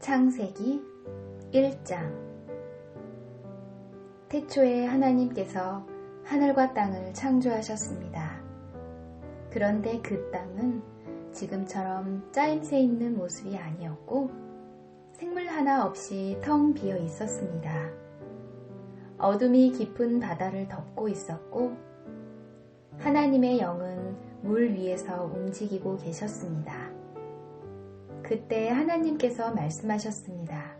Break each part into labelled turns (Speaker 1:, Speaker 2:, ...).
Speaker 1: 창세기 1장. 태초에 하나님께서 하늘과 땅을 창조하셨습니다. 그런데 그 땅은 지금처럼 짜임새 있는 모습이 아니었고 생물 하나 없이 텅 비어 있었습니다. 어둠이 깊은 바다를 덮고 있었고 하나님의 영은 물 위에서 움직이고 계셨습니다. 그때 하나님께서 말씀하셨습니다.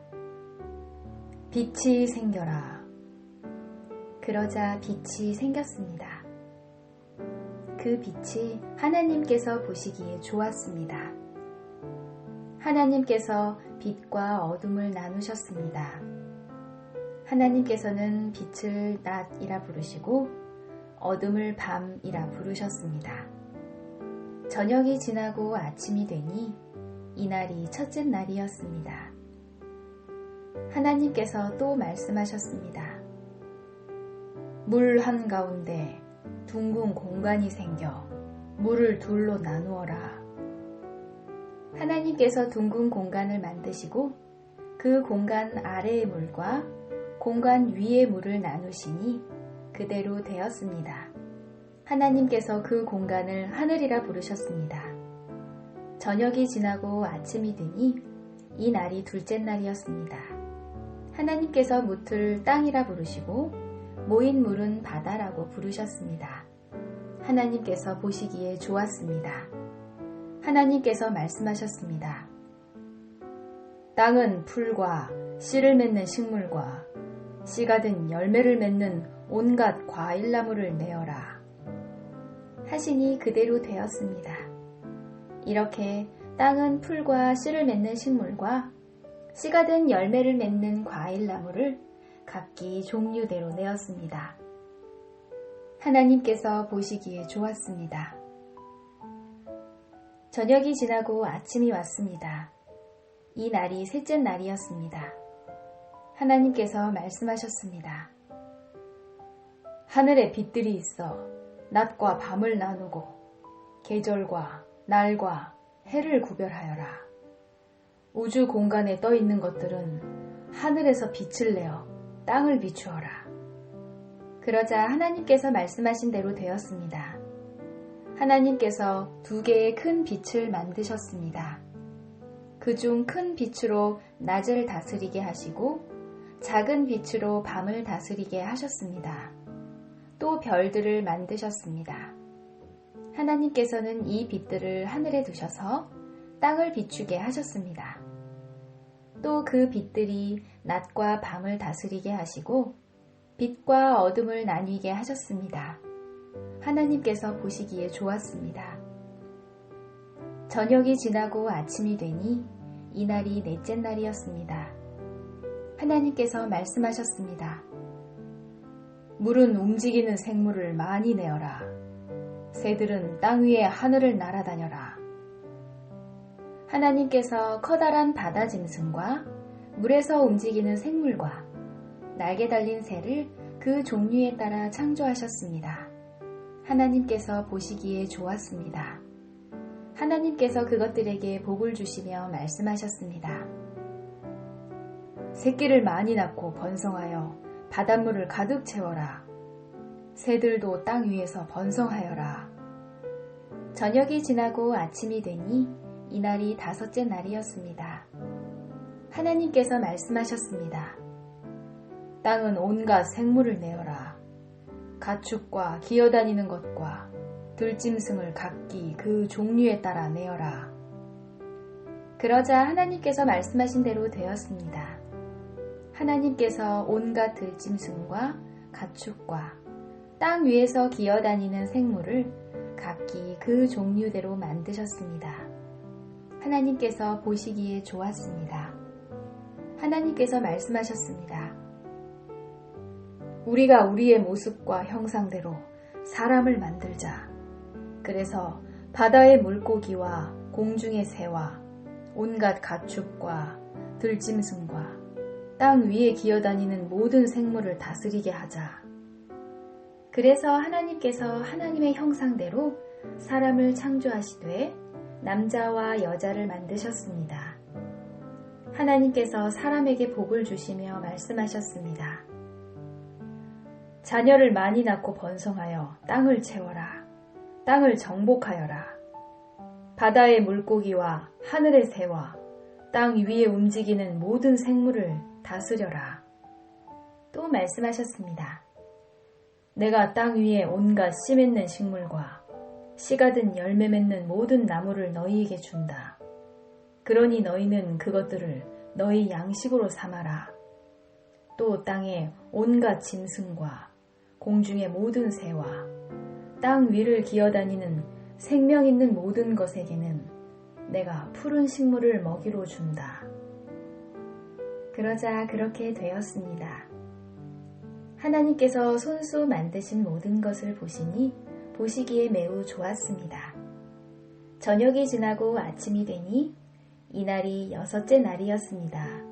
Speaker 1: 빛이 생겨라. 그러자 빛이 생겼습니다. 그 빛이 하나님께서 보시기에 좋았습니다. 하나님께서 빛과 어둠을 나누셨습니다. 하나님께서는 빛을 낮이라 부르시고 어둠을 밤이라 부르셨습니다. 저녁이 지나고 아침이 되니 이날이 첫째 날이었습니다. 하나님께서 또 말씀하셨습니다. 물 한가운데 둥근 공간이 생겨 물을 둘로 나누어라. 하나님께서 둥근 공간을 만드시고 그 공간 아래의 물과 공간 위의 물을 나누시니 그대로 되었습니다. 하나님께서 그 공간을 하늘이라 부르셨습니다. 저녁이 지나고 아침이 되니 이 날이 둘째 날이었습니다. 하나님께서 묻을 땅이라 부르시고 모인 물은 바다라고 부르셨습니다. 하나님께서 보시기에 좋았습니다. 하나님께서 말씀하셨습니다. 땅은 풀과 씨를 맺는 식물과 씨가 든 열매를 맺는 온갖 과일나무를 내어라. 하시니 그대로 되었습니다. 이렇게 땅은 풀과 씨를 맺는 식물과 씨가 든 열매를 맺는 과일나무를 각기 종류대로 내었습니다. 하나님께서 보시기에 좋았습니다. 저녁이 지나고 아침이 왔습니다. 이 날이 셋째 날이었습니다. 하나님께서 말씀하셨습니다. 하늘에 빛들이 있어 낮과 밤을 나누고 계절과 날과 해를 구별하여라. 우주 공간에 떠 있는 것들은 하늘에서 빛을 내어 땅을 비추어라. 그러자 하나님께서 말씀하신 대로 되었습니다. 하나님께서 2개의 큰 빛을 만드셨습니다. 그중 큰 빛으로 낮을 다스리게 하시고 작은 빛으로 밤을 다스리게 하셨습니다. 또 별들을 만드셨습니다. 하나님께서는 이 빛들을 하늘에 두셔서 땅을 비추게 하셨습니다. 또 그 빛들이 낮과 밤을 다스리게 하시고 빛과 어둠을 나뉘게 하셨습니다. 하나님께서 보시기에 좋았습니다. 저녁이 지나고 아침이 되니 이날이 넷째 날이었습니다. 하나님께서 말씀하셨습니다. 물은 움직이는 생물을 많이 내어라. 새들은 땅 위에 하늘을 날아다녀라. 하나님께서 커다란 바다 짐승과 물에서 움직이는 생물과 날개 달린 새를 그 종류에 따라 창조하셨습니다. 하나님께서 보시기에 좋았습니다. 하나님께서 그것들에게 복을 주시며 말씀하셨습니다. 새끼를 많이 낳고 번성하여 바닷물을 가득 채워라. 새들도 땅 위에서 번성하여라. 저녁이 지나고 아침이 되니 이날이 다섯째 날이었습니다. 하나님께서 말씀하셨습니다. 땅은 온갖 생물을 내어라. 가축과 기어다니는 것과 들짐승을 각기 그 종류에 따라 내어라. 그러자 하나님께서 말씀하신 대로 되었습니다. 하나님께서 온갖 들짐승과 가축과 땅 위에서 기어다니는 생물을 각기 그 종류대로 만드셨습니다. 하나님께서 보시기에 좋았습니다. 하나님께서 말씀하셨습니다. 우리가 우리의 모습과 형상대로 사람을 만들자. 그래서 바다의 물고기와 공중의 새와 온갖 가축과 들짐승과 땅 위에 기어다니는 모든 생물을 다스리게 하자. 그래서 하나님께서 하나님의 형상대로 사람을 창조하시되 남자와 여자를 만드셨습니다. 하나님께서 사람에게 복을 주시며 말씀하셨습니다. 자녀를 많이 낳고 번성하여 땅을 채워라. 땅을 정복하여라. 바다의 물고기와 하늘의 새와 땅 위에 움직이는 모든 생물을 다스려라. 또 말씀하셨습니다. 내가 땅 위에 온갖 씨 맺는 식물과 씨가 든 열매 맺는 모든 나무를 너희에게 준다. 그러니 너희는 그것들을 너희 양식으로 삼아라. 또 땅에 온갖 짐승과 공중의 모든 새와 땅 위를 기어다니는 생명 있는 모든 것에게는 내가 푸른 식물을 먹이로 준다. 그러자 그렇게 되었습니다. 하나님께서 손수 만드신 모든 것을 보시니 보시기에 매우 좋았습니다. 저녁이 지나고 아침이 되니 이날이 6째 날이었습니다.